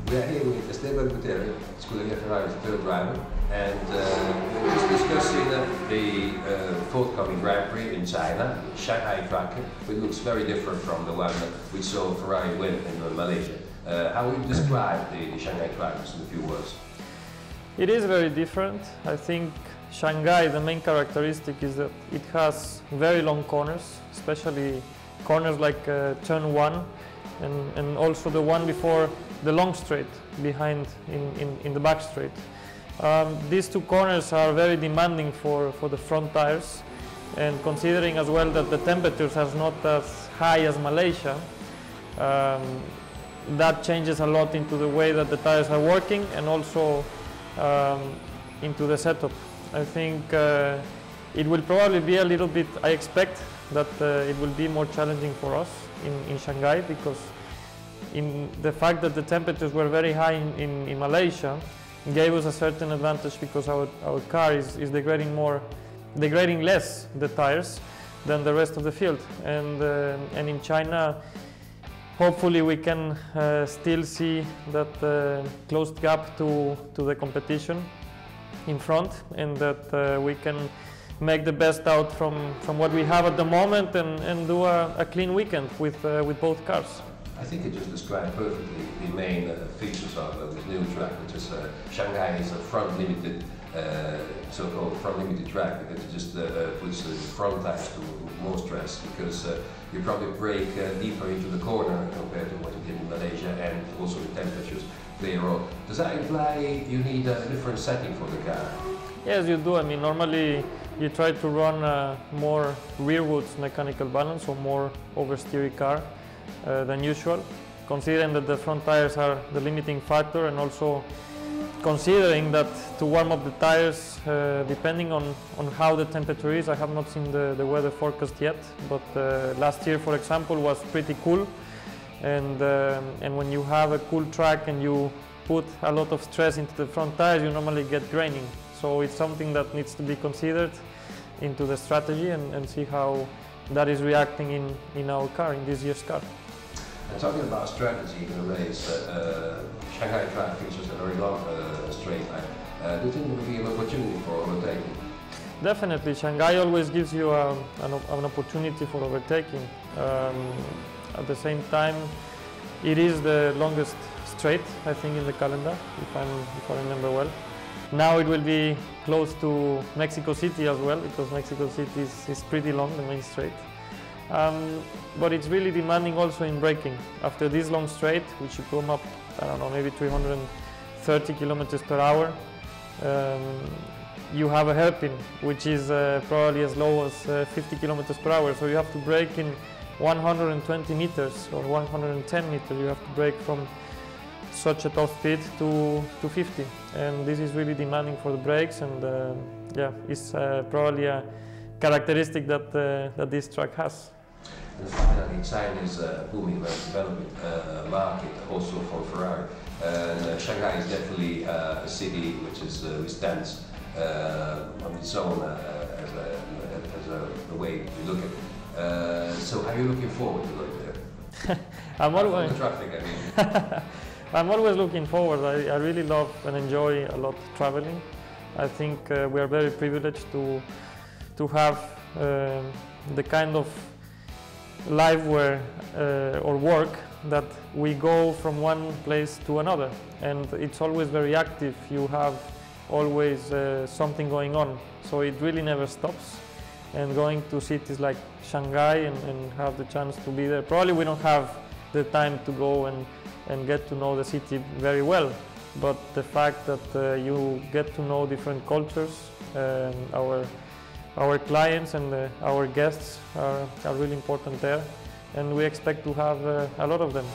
We are here with Esteban Gutierrez, Scuderia Ferrari's third driver, and we're just discussing the forthcoming Grand Prix in China, Shanghai track, which looks very different from the one we saw Ferrari win in Malaysia. How would you describe the Shanghai track in a few words? It is very different. I think Shanghai, the main characteristic is that it has very long corners, especially corners like turn 1 and also the one before the long straight behind in the back straight. These two corners are very demanding for the front tires, and considering as well that the temperatures are not as high as Malaysia, that changes a lot into the way that the tires are working and also into the setup. I think it will probably be a little bit, I expect that it will be more challenging for us in Shanghai, because in the fact that the temperatures were very high in Malaysia gave us a certain advantage, because our car is degrading less the tires than the rest of the field, and in China hopefully we can still see that closed gap to the competition in front, and that we can make the best out from what we have at the moment and do a clean weekend with both cars. I think you just described perfectly the main features of this new track, which is Shanghai is a front-limited, so-called front-limited track, because it just puts the front tires to more stress, because you probably brake deeper into the corner compared to what you did in Malaysia, and also the temperatures play a role. Does that imply you need a different setting for the car? Yes, you do. I mean, normally you try to run a more rearwards mechanical balance, or more oversteery car than usual, considering that the front tires are the limiting factor, and also considering that to warm up the tires, depending on how the temperature is. I have not seen the weather forecast yet, but last year, for example, was pretty cool, and when you have a cool track and you put a lot of stress into the front tires, you normally get graining. So it's something that needs to be considered into the strategy, and see how that is reacting in our car, in this year's car. And talking about strategy in a race, Shanghai track features a very long straight line. Do you think there will be an opportunity for overtaking? Definitely, Shanghai always gives you an opportunity for overtaking. At the same time, it is the longest straight, I think, in the calendar, if I remember well. Now it will be close to Mexico City as well, because Mexico City is pretty long, the main straight. But it's really demanding also in braking. After this long straight, which you come up, I don't know, maybe 330 kilometers per hour, you have a hairpin, which is probably as low as 50 kilometers per hour. So you have to brake in 120 meters or 110 meters. You have to brake from such a top speed to 50, and this is really demanding for the brakes, and yeah, it's probably a characteristic that this track has. And finally, China is a booming, developing market also for Ferrari, and Shanghai is definitely a city which stands on its own as a way to look at it. So are you looking forward to going there? I'm always the traffic, I mean. I'm always looking forward. I really love and enjoy a lot traveling. I think we are very privileged to have the kind of life or work that we go from one place to another, and it's always very active. You have always something going on, so it really never stops. And going to cities like Shanghai and have the chance to be there, probably we don't have the time to go and get to know the city very well, but the fact that you get to know different cultures, our clients and our guests are really important there, and we expect to have a lot of them.